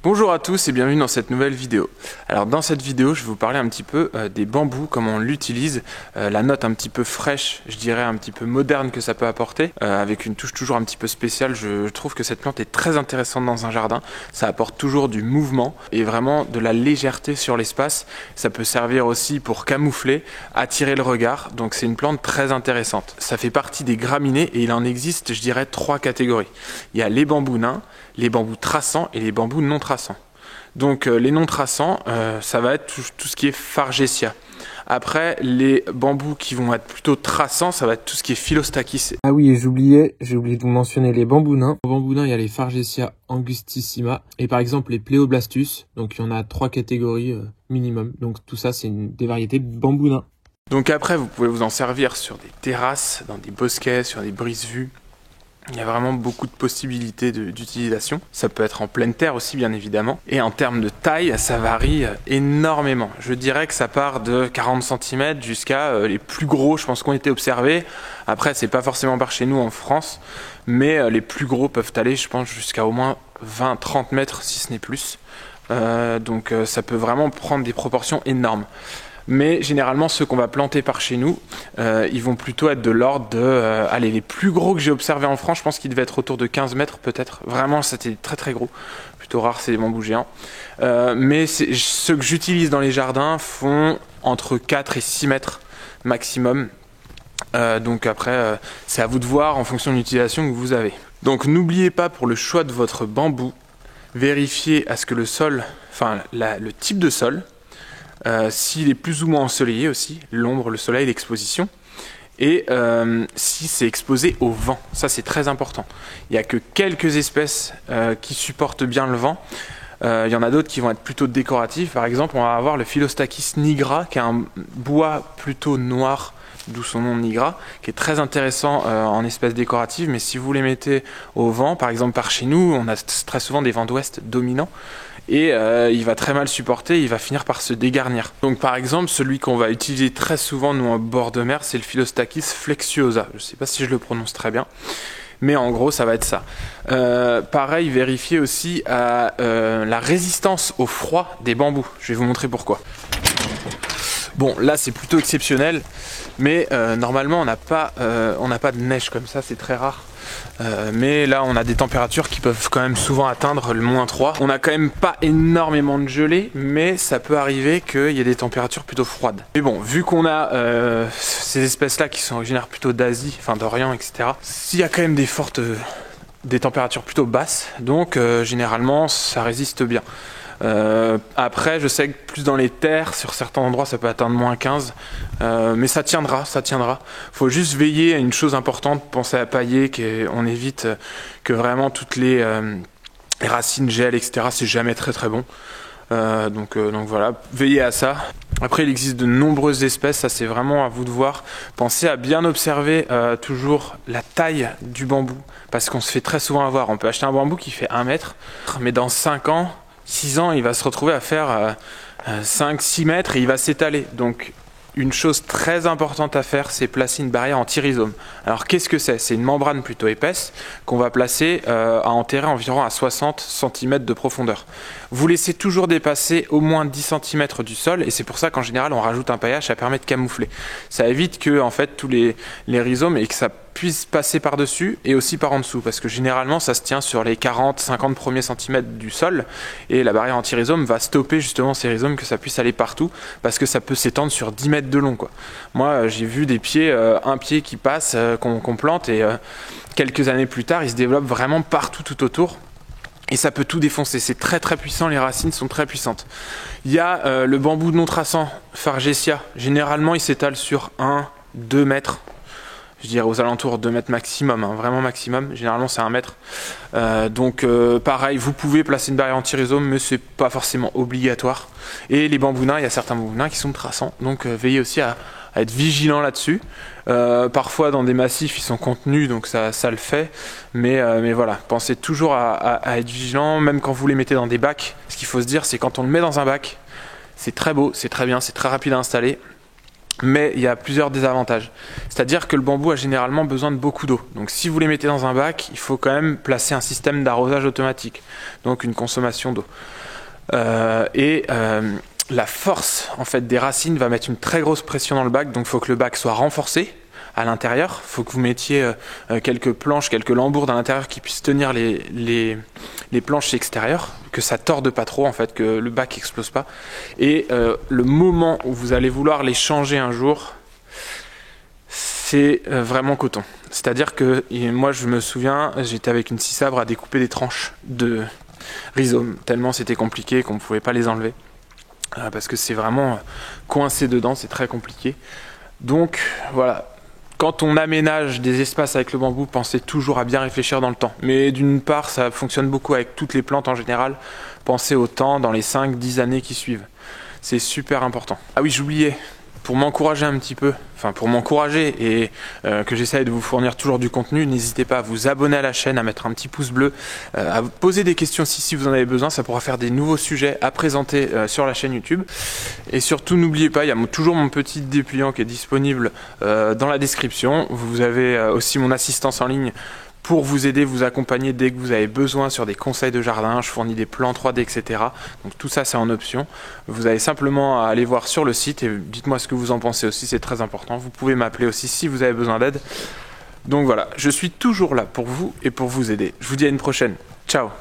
Bonjour à tous et bienvenue dans cette nouvelle vidéo. Alors dans cette vidéo, je vais vous parler un petit peu des bambous, comment on l'utilise, la note un petit peu fraîche, je dirais un petit peu moderne que ça peut apporter, avec une touche toujours un petit peu spéciale. Je trouve que cette plante est très intéressante dans un jardin. Ça apporte toujours du mouvement et vraiment de la légèreté sur l'espace. Ça peut servir aussi pour camoufler, attirer le regard. Donc c'est une plante très intéressante. Ça fait partie des graminées et il en existe, je dirais, 3 catégories. Il y a les bambous nains, les bambous traçants et les bambous non traçants. Donc les non traçants, ça va être tout ce qui est Fargesia. Après, les bambous qui vont être plutôt traçants, ça va être tout ce qui est Philostachys. Ah oui, et j'ai oublié de vous mentionner les bambous nains. Au bambou nain, il y a les Fargesia angustissima et par exemple les Pleoblastus. Donc il y en a 3 catégories minimum. Donc tout ça, c'est des variétés de bambous nains. Donc après, vous pouvez vous en servir sur des terrasses, dans des bosquets, sur des brises-vues. Il y a vraiment beaucoup de possibilités d'utilisation. Ça peut être en pleine terre aussi, bien évidemment. Et en termes de taille, ça varie énormément. Je dirais que ça part de 40 cm jusqu'à les plus gros, je pense, qu'on a été observés. Après, c'est pas forcément par chez nous en France, mais les plus gros peuvent aller, je pense, jusqu'à au moins 20-30 mètres, si ce n'est plus. Donc ça peut vraiment prendre des proportions énormes. Mais généralement, ceux qu'on va planter par chez nous, ils vont plutôt être de l'ordre de... allez, les plus gros que j'ai observés en France, je pense qu'ils devaient être autour de 15 mètres peut-être. Vraiment, c'était très très gros. Plutôt rare, c'est les bambous géants. Mais ceux que j'utilise dans les jardins font entre 4 et 6 mètres maximum. Donc après, c'est à vous de voir en fonction de l'utilisation que vous avez. Donc n'oubliez pas, pour le choix de votre bambou, vérifiez à ce que le sol, enfin le type de sol, s'il est plus ou moins ensoleillé aussi, l'ombre, le soleil, l'exposition, et si c'est exposé au vent, ça c'est très important. Il n'y a que quelques espèces qui supportent bien le vent. Il y en a d'autres qui vont être plutôt décoratifs. Par exemple, on va avoir le Philostachys nigra, qui est un bois plutôt noir, d'où son nom nigra, qui est très intéressant en espèces décoratives. Mais si vous les mettez au vent, par exemple par chez nous, on a très souvent des vents d'ouest dominants, et il va très mal supporter, il va finir par se dégarnir. Donc par exemple, celui qu'on va utiliser très souvent nous en bord de mer, c'est le Philostachys flexuosa. Je ne sais pas si je le prononce très bien, mais en gros ça va être ça. Pareil, vérifiez aussi la résistance au froid des bambous. Je vais vous montrer pourquoi. Bon, là c'est plutôt exceptionnel, mais normalement on n'a pas de neige comme ça, c'est très rare. Mais là on a des températures qui peuvent quand même souvent atteindre le -3. On n'a quand même pas énormément de gelée, mais ça peut arriver qu'il y ait des températures plutôt froides. Mais bon, vu qu'on a ces espèces là qui sont originaires plutôt d'Asie, enfin d'Orient, etc., s'il y a quand même des températures plutôt basses, donc généralement ça résiste bien. Après, je sais que plus dans les terres, sur certains endroits, ça peut atteindre -15, mais ça tiendra. Faut juste veiller à une chose importante, penser à pailler, qu'on évite que vraiment toutes les racines gèlent, etc. C'est jamais très très bon. Donc voilà, veillez à ça. Après, il existe de nombreuses espèces, ça c'est vraiment à vous de voir. Pensez à bien observer toujours la taille du bambou, parce qu'on se fait très souvent avoir. On peut acheter un bambou qui fait 1 mètre, mais dans 5 ans, 6 ans, il va se retrouver à faire 5-6 mètres et il va s'étaler. Donc une chose très importante à faire, c'est placer une barrière anti-rhizome. Alors qu'est-ce que c'est? C'est une membrane plutôt épaisse qu'on va placer à enterrer environ à 60 cm de profondeur. Vous laissez toujours dépasser au moins 10 cm du sol, et c'est pour ça qu'en général on rajoute un paillage, ça permet de camoufler. Ça évite que en fait tous les rhizomes et que ça puisse passer par-dessus et aussi par en dessous, parce que généralement ça se tient sur les 40-50 premiers centimètres du sol, et la barrière anti-rhizome va stopper justement ces rhizomes, que ça puisse aller partout, parce que ça peut s'étendre sur 10 mètres de long, quoi. Moi j'ai vu des pieds, un pied qui passe, qu'on plante, et quelques années plus tard il se développe vraiment partout tout autour. Et ça peut tout défoncer, c'est très très puissant, les racines sont très puissantes. Il y a le bambou non traçant, Fargesia. Généralement il s'étale sur 1-2 mètres. Je dirais aux alentours de 2 mètres maximum, hein, vraiment maximum. Généralement c'est 1 mètre. Donc pareil, vous pouvez placer une barrière anti-rhizome, mais c'est pas forcément obligatoire. Et les bambous nains, il y a certains bambous nains qui sont traçants, donc veillez aussi à être vigilant là-dessus. Parfois dans des massifs ils sont contenus, donc ça le fait, mais voilà, pensez toujours à être vigilant, même quand vous les mettez dans des bacs. Ce qu'il faut se dire, c'est quand on le met dans un bac, c'est très beau, c'est très bien, c'est très rapide à installer, Mais il y a plusieurs désavantages. C'est-à-dire que le bambou a généralement besoin de beaucoup d'eau. Donc si vous les mettez dans un bac, il faut quand même placer un système d'arrosage automatique. Donc une consommation d'eau. La force en fait des racines va mettre une très grosse pression dans le bac. Donc il faut que le bac soit renforcé à l'intérieur. Il faut que vous mettiez quelques planches, quelques lambourdes à l'intérieur qui puissent tenir les planches extérieures, que ça torde pas trop en fait, que le bac explose pas. Et le moment où vous allez vouloir les changer un jour, c'est vraiment coton. C'est-à-dire que moi je me souviens, j'étais avec une scie sabre à découper des tranches de rhizome, tellement c'était compliqué qu'on ne pouvait pas les enlever. Parce que c'est vraiment coincé dedans, c'est très compliqué. Donc voilà. Quand on aménage des espaces avec le bambou, pensez toujours à bien réfléchir dans le temps. Mais d'une part, ça fonctionne beaucoup avec toutes les plantes en général. Pensez au temps dans les 5-10 années qui suivent. C'est super important. Ah oui, j'oubliais, pour m'encourager un petit peu, pour m'encourager et que j'essaye de vous fournir toujours du contenu, n'hésitez pas à vous abonner à la chaîne, à mettre un petit pouce bleu, à vous poser des questions si vous en avez besoin, ça pourra faire des nouveaux sujets à présenter sur la chaîne YouTube. Et surtout n'oubliez pas, il y a toujours mon petit dépliant qui est disponible dans la description. Vous avez aussi mon assistance en ligne pour vous aider, vous accompagner dès que vous avez besoin sur des conseils de jardin. Je fournis des plans 3D, etc. Donc tout ça, c'est en option. Vous avez simplement à aller voir sur le site et dites-moi ce que vous en pensez aussi, c'est très important. Vous pouvez m'appeler aussi si vous avez besoin d'aide. Donc voilà, je suis toujours là pour vous et pour vous aider. Je vous dis à une prochaine. Ciao!